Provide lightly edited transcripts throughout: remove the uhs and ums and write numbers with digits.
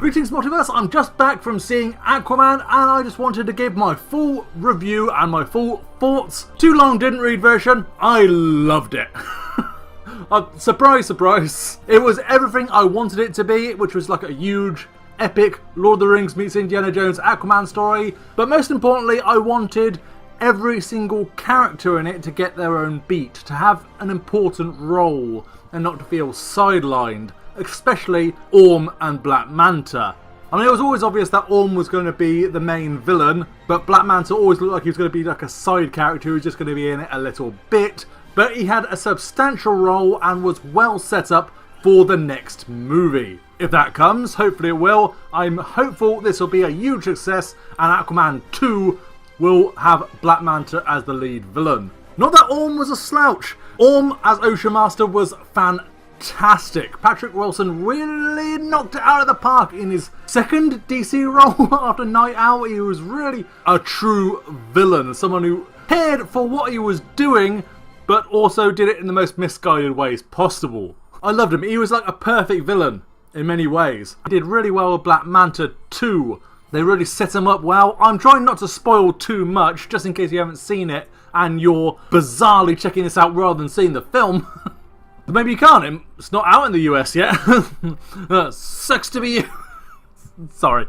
Greetings Multiverse, I'm just back from seeing Aquaman and I just wanted to give my full review and my full thoughts. Too long didn't read version, I loved it. Surprise, surprise. It was everything I wanted it to be, which was like a huge, epic Lord of the Rings meets Indiana Jones Aquaman story. But most importantly, I wanted every single character in it to get their own beat, to have an important role and not to feel sidelined. Especially Orm and Black Manta. I mean, it was always obvious that Orm was going to be the main villain, but Black Manta always looked like he was going to be like a side character who was just going to be in it a little bit. But he had a substantial role and was well set up for the next movie. If that comes, hopefully it will. I'm hopeful this will be a huge success and Aquaman 2 will have Black Manta as the lead villain. Not that Orm was a slouch. Orm as Ocean Master was fantastic. Patrick Wilson really knocked it out of the park in his second DC role after Night Out. He was really a true villain, someone who cared for what he was doing but also did it in the most misguided ways possible. I loved him. He was like a perfect villain in many ways. He did really well with Black Manta 2. They really set him up well. I'm trying not to spoil too much just in case you haven't seen it and you're bizarrely checking this out rather than seeing the film. Maybe you can't, it's not out in the US yet. Sucks to be you. Sorry.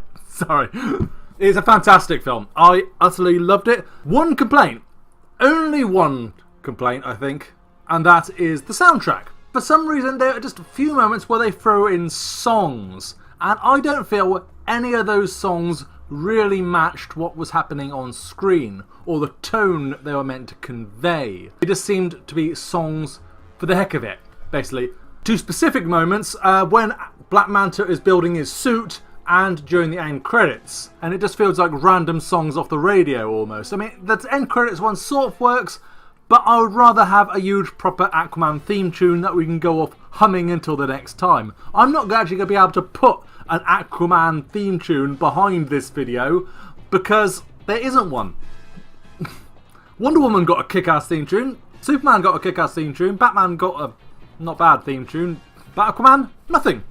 It's a fantastic film. I utterly loved it. One complaint. Only one complaint, I think. And that is the soundtrack. For some reason, there are just a few moments where they throw in songs. And I don't feel any of those songs really matched what was happening on screen. Or the tone they were meant to convey. It just seemed to be songs for the heck of it, basically. Two specific moments, when Black Manta is building his suit and during the end credits. And it just feels like random songs off the radio almost. I mean, the end credits one sort of works, but I would rather have a huge proper Aquaman theme tune that we can go off humming until the next time. I'm not actually going to be able to put an Aquaman theme tune behind this video because there isn't one. Wonder Woman got a kick-ass theme tune. Superman got a kick-ass theme tune, Batman got a not bad theme tune, but Aquaman, nothing.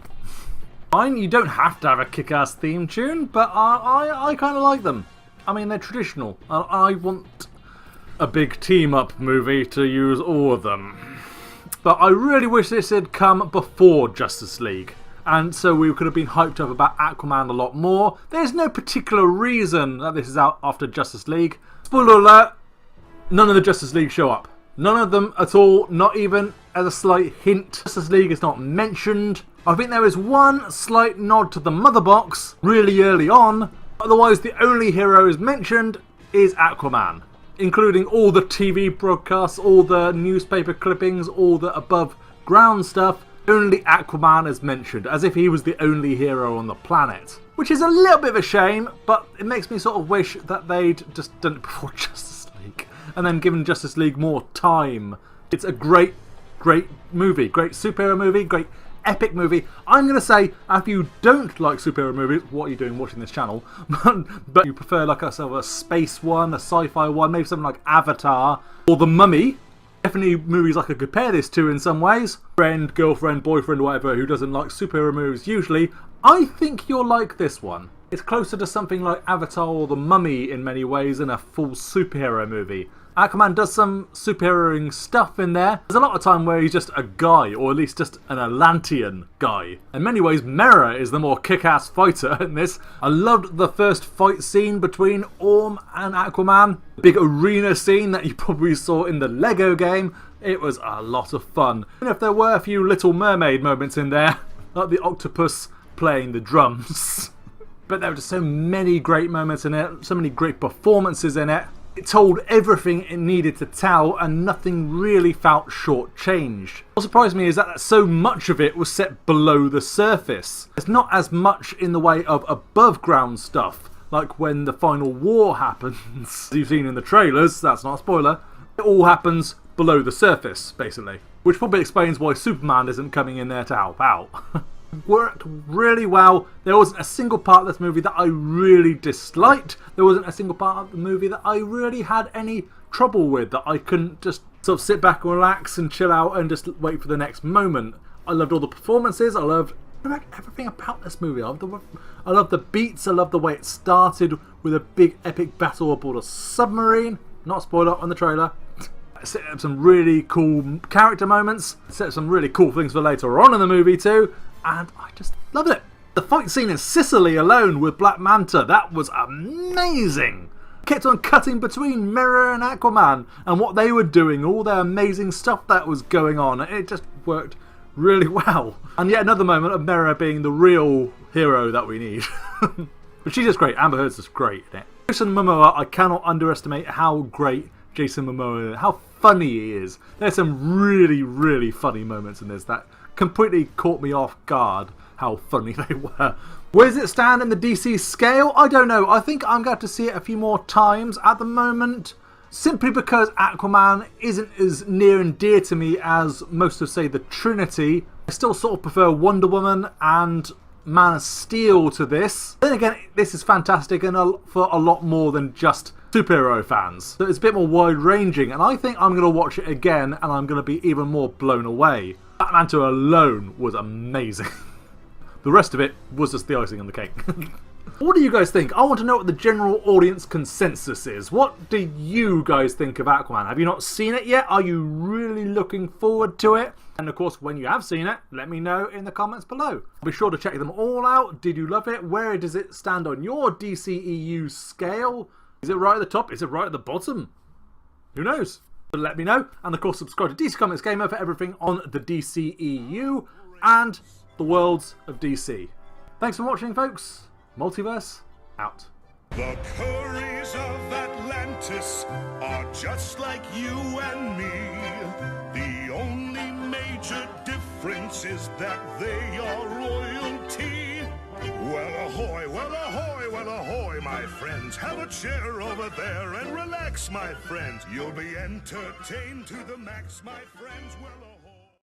Fine, you don't have to have a kick-ass theme tune, but I kind of like them. I mean, they're traditional. I want a big team-up movie to use all of them. But I really wish this had come before Justice League, and so we could have been hyped up about Aquaman a lot more. There's no particular reason that this is out after Justice League. Spoiler alert, none of the Justice League show up. None of them at all, not even as a slight hint. Justice League is not mentioned. I think there is one slight nod to the Mother Box really early on. Otherwise, the only hero is mentioned is Aquaman. Including all the TV broadcasts, all the newspaper clippings, all the above ground stuff. Only Aquaman is mentioned, as if he was the only hero on the planet. Which is a little bit of a shame, but it makes me sort of wish that they'd just done it before Justice League. And then given Justice League more time. It's a great movie. Great superhero movie. Great epic movie. I'm going to say, if you don't like superhero movies, what are you doing watching this channel? But you prefer like a sort of a space one, a sci-fi one, maybe something like Avatar or The Mummy. Definitely movies I could compare this to in some ways. Friend, girlfriend, boyfriend, whatever, who doesn't like superhero movies usually. I think you'll like this one. It's closer to something like Avatar or The Mummy in many ways than a full superhero movie. Aquaman does some superheroing stuff in there. There's a lot of time where he's just a guy, or at least just an Atlantean guy. In many ways, Mera is the more kick-ass fighter in this. I loved the first fight scene between Orm and Aquaman. The big arena scene that you probably saw in the Lego game. It was a lot of fun. And if there were a few Little Mermaid moments in there, like the octopus playing the drums. But there were just so many great moments in it, so many great performances in it. It told everything it needed to tell and nothing really felt shortchanged. What surprised me is that so much of it was set below the surface. There's not as much in the way of above ground stuff, like when the final war happens. As you've seen in the trailers, that's not a spoiler. It all happens below the surface, basically. Which probably explains why Superman isn't coming in there to help out. Worked really well. There wasn't a single part of this movie that I really disliked. There wasn't a single part of the movie that I really had any trouble with, that I couldn't just sort of sit back and relax and chill out and just wait for the next moment. I loved all the performances. I loved Everything about this movie. I love the beats. I love the way it started with a big epic battle aboard a submarine. Not spoiler on the trailer. Set up some really cool character moments. Set up some really cool things for later on in the movie too. And I just love it. The fight scene in Sicily alone with Black Manta, that was amazing. Kept on cutting between Mirror and Aquaman and what they were doing, all their amazing stuff that was going on. It just worked really well. And yet another moment of Mirror being the real hero that we need. But she's just great. Amber Heard's just great in it. Jason Momoa, I cannot underestimate how great Jason Momoa is, how funny he is. There's some really, really funny moments in this that completely caught me off guard how funny they were. Where does it stand in the DC scale? I don't know. I think I'm going to see it a few more times at the moment. Simply because Aquaman isn't as near and dear to me as most of, say, the Trinity. I still sort of prefer Wonder Woman and Man of Steel to this. Then again, this is fantastic and for a lot more than just superhero fans. So it's a bit more wide-ranging, and I think I'm going to watch it again and I'm going to be even more blown away. Batman 2 alone was amazing. The rest of it was just the icing on the cake. What do you guys think? I want to know what the general audience consensus is. What do you guys think of Aquaman? Have you not seen it yet? Are you really looking forward to it? And of course, when you have seen it, let me know in the comments below. Be sure to check them all out. Did you love it? Where does it stand on your DCEU scale? Is it right at the top? Is it right at the bottom? Who knows? But let me know. And of course, subscribe to DC Comics Gamer for everything on the DCEU and the worlds of DC. Thanks for watching, folks. Multiverse out. The Currys of Atlantis are just like you and me. The only major difference is that they are royalty. Well ahoy, well ahoy, well ahoy, my friends. Have a chair over there and relax, my friends. You'll be entertained to the max, my friends. Well ahoy.